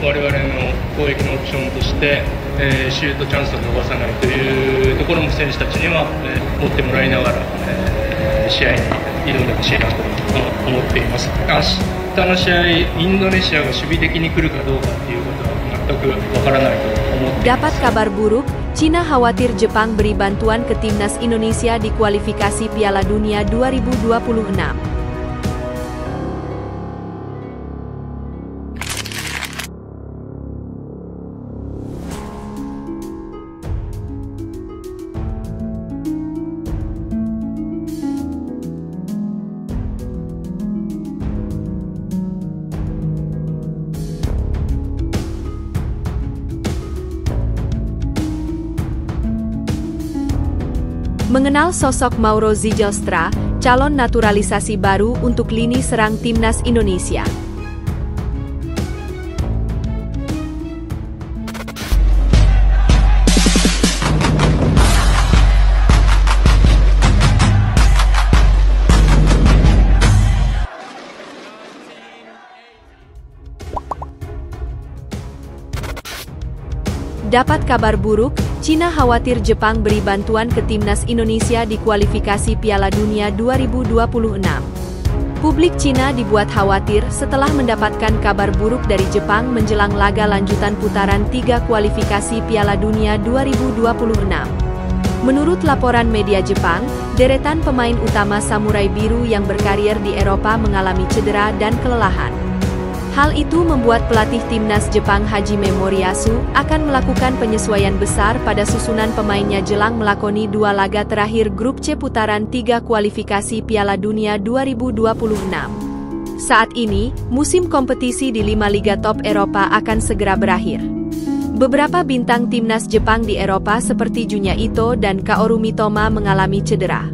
我々の攻撃のオプションとして、シュートチャンスを逃さないというところも選手たちには、持ってもらいながら、試合に挑んでほしいなと思っています。明日の試合、インドネシアが守備的に来るかどうかっていうことは全くわからないと思っています。 Dapat kabar buruk, Cina khawatir Jepang beri bantuan ke timnas Indonesia di kualifikasi Piala Dunia 2026. Mengenal sosok Mauro Zijelstra, calon naturalisasi baru untuk lini serang timnas Indonesia. Dapat kabar buruk, Cina khawatir Jepang beri bantuan ke timnas Indonesia di kualifikasi Piala Dunia 2026. Publik Cina dibuat khawatir setelah mendapatkan kabar buruk dari Jepang menjelang laga lanjutan putaran 3 kualifikasi Piala Dunia 2026. Menurut laporan media Jepang, deretan pemain utama Samurai Biru yang berkarier di Eropa mengalami cedera dan kelelahan. Hal itu membuat pelatih timnas Jepang Hajime Moriyasu akan melakukan penyesuaian besar pada susunan pemainnya jelang melakoni 2 laga terakhir grup C putaran 3 kualifikasi Piala Dunia 2026. Saat ini, musim kompetisi di 5 liga top Eropa akan segera berakhir. Beberapa bintang timnas Jepang di Eropa seperti Junya Ito dan Kaoru Mitoma mengalami cedera.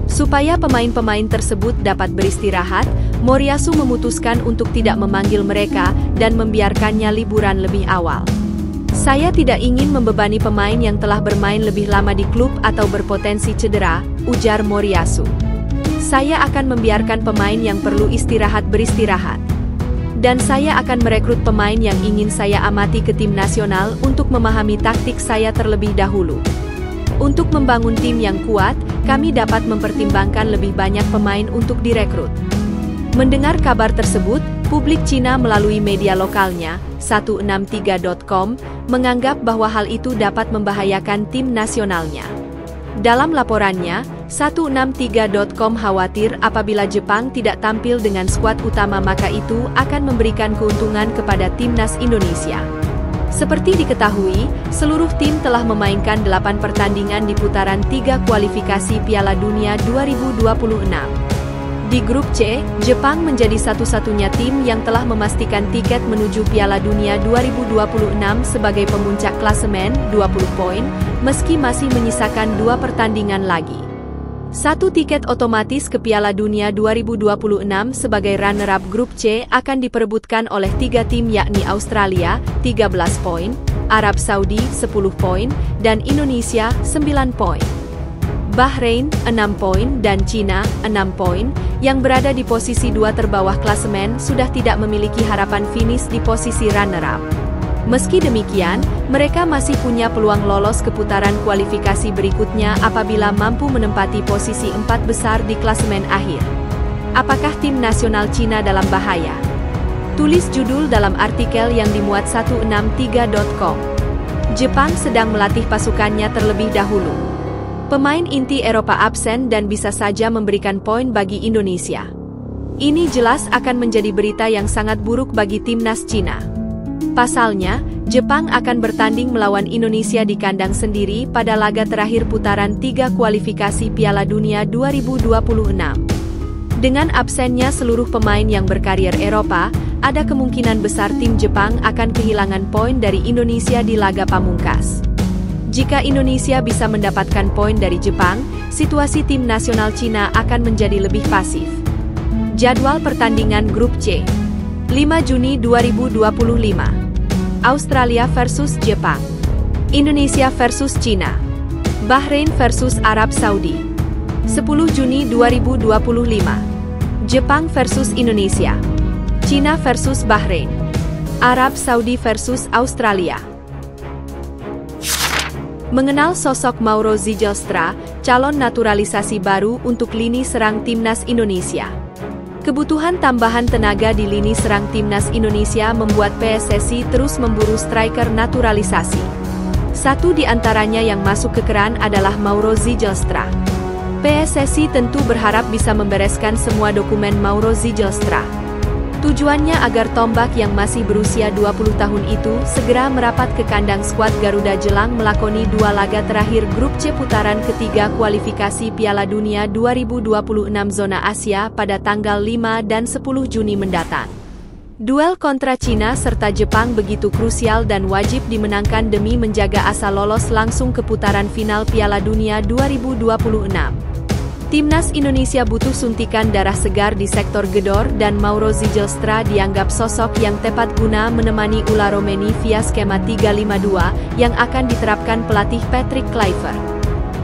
Supaya pemain-pemain tersebut dapat beristirahat, Moriyasu memutuskan untuk tidak memanggil mereka dan membiarkannya liburan lebih awal. Saya tidak ingin membebani pemain yang telah bermain lebih lama di klub atau berpotensi cedera, ujar Moriyasu. Saya akan membiarkan pemain yang perlu istirahat beristirahat. Dan saya akan merekrut pemain yang ingin saya amati ke tim nasional untuk memahami taktik saya terlebih dahulu. Untuk membangun tim yang kuat, kami dapat mempertimbangkan lebih banyak pemain untuk direkrut. Mendengar kabar tersebut, publik Cina melalui media lokalnya, 163.com, menganggap bahwa hal itu dapat membahayakan tim nasionalnya. Dalam laporannya, 163.com khawatir apabila Jepang tidak tampil dengan skuad utama maka itu akan memberikan keuntungan kepada timnas Indonesia. Seperti diketahui, seluruh tim telah memainkan 8 pertandingan di putaran 3 kualifikasi Piala Dunia 2026. Di grup C, Jepang menjadi satu-satunya tim yang telah memastikan tiket menuju Piala Dunia 2026 sebagai pemuncak klasemen 20 poin, meski masih menyisakan 2 pertandingan lagi. 1 tiket otomatis ke Piala Dunia 2026 sebagai runner-up grup C akan diperebutkan oleh 3 tim yakni Australia, 13 poin, Arab Saudi, 10 poin, dan Indonesia, 9 poin. Bahrain, 6 poin, dan Cina, 6 poin, yang berada di posisi 2 terbawah klasemen sudah tidak memiliki harapan finish di posisi runner-up. Meski demikian, mereka masih punya peluang lolos ke putaran kualifikasi berikutnya apabila mampu menempati posisi 4 besar di klasemen akhir. Apakah tim nasional Cina dalam bahaya? Tulis judul dalam artikel yang dimuat 163.com. Jepang sedang melatih pasukannya terlebih dahulu. Pemain inti Eropa absen dan bisa saja memberikan poin bagi Indonesia. Ini jelas akan menjadi berita yang sangat buruk bagi timnas Cina. Pasalnya, Jepang akan bertanding melawan Indonesia di kandang sendiri pada laga terakhir putaran 3 kualifikasi Piala Dunia 2026. Dengan absennya seluruh pemain yang berkarier Eropa, ada kemungkinan besar tim Jepang akan kehilangan poin dari Indonesia di laga pamungkas. Jika Indonesia bisa mendapatkan poin dari Jepang, situasi tim nasional Cina akan menjadi lebih pasif. Jadwal pertandingan grup C. 5 Juni 2025. Australia versus Jepang. Indonesia versus Cina. Bahrain versus Arab Saudi. 10 Juni 2025. Jepang versus Indonesia. Cina versus Bahrain. Arab Saudi versus Australia. Mengenal sosok Mauro Zijlstra, calon naturalisasi baru untuk lini serang timnas Indonesia. Kebutuhan tambahan tenaga di lini serang timnas Indonesia membuat PSSI terus memburu striker naturalisasi. Satu di antaranya yang masuk ke keran adalah Mauro Zijlstra. PSSI tentu berharap bisa membereskan semua dokumen Mauro Zijlstra. Tujuannya agar tombak yang masih berusia 20 tahun itu segera merapat ke kandang skuad Garuda jelang melakoni 2 laga terakhir grup C putaran ketiga kualifikasi Piala Dunia 2026 zona Asia pada tanggal 5 dan 10 Juni mendatang. Duel kontra Cina serta Jepang begitu krusial dan wajib dimenangkan demi menjaga asa lolos langsung ke putaran final Piala Dunia 2026. Timnas Indonesia butuh suntikan darah segar di sektor gedor dan Mauro Zijlstra dianggap sosok yang tepat guna menemani Ula Romeni via skema 352 yang akan diterapkan pelatih Patrick Kluivert.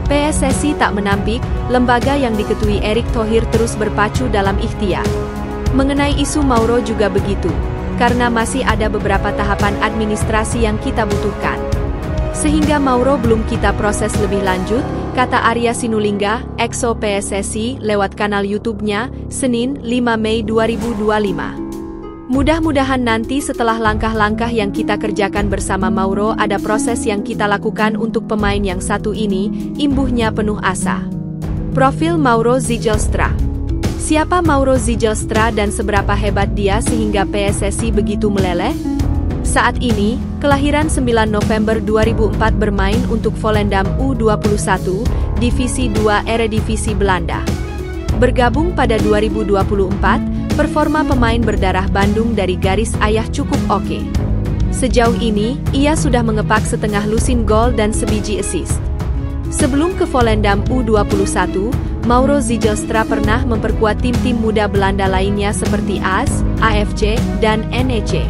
PSSI tak menampik, lembaga yang diketuai Erick Thohir terus berpacu dalam ikhtiar. Mengenai isu Mauro juga begitu, karena masih ada beberapa tahapan administrasi yang kita butuhkan. Sehingga Mauro belum kita proses lebih lanjut, kata Arya Sinulinga, EXO PSSI lewat kanal YouTube-nya, Senin 5 Mei 2025. Mudah-mudahan nanti setelah langkah-langkah yang kita kerjakan bersama Mauro ada proses yang kita lakukan untuk pemain yang satu ini, imbuhnya penuh asa. Profil Mauro Zijlstra. Siapa Mauro Zijlstra dan seberapa hebat dia sehingga PSSI begitu meleleh? Saat ini, kelahiran 9 November 2004 bermain untuk Volendam U21, Divisi 2 Eredivisie Belanda. Bergabung pada 2024, performa pemain berdarah Bandung dari garis ayah cukup oke. Sejauh ini, ia sudah mengepak setengah lusin gol dan sebiji assist. Sebelum ke Volendam U21, Mauro Zijlstra pernah memperkuat tim-tim muda Belanda lainnya seperti AS, AFC, dan NEC.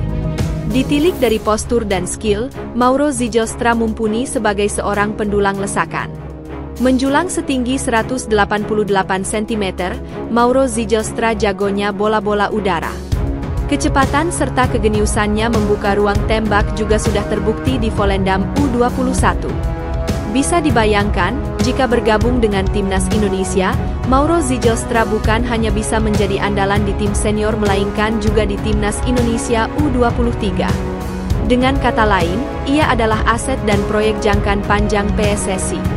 Ditilik dari postur dan skill, Mauro Zijlstra mumpuni sebagai seorang pendulang lesakan. Menjulang setinggi 188 cm, Mauro Zijlstra jagonya bola-bola udara. Kecepatan serta kegeniusannya membuka ruang tembak juga sudah terbukti di Volendam U21. Bisa dibayangkan, jika bergabung dengan timnas Indonesia, Mauro Zijlstra bukan hanya bisa menjadi andalan di tim senior melainkan juga di timnas Indonesia U23. Dengan kata lain, ia adalah aset dan proyek jangka panjang PSSI.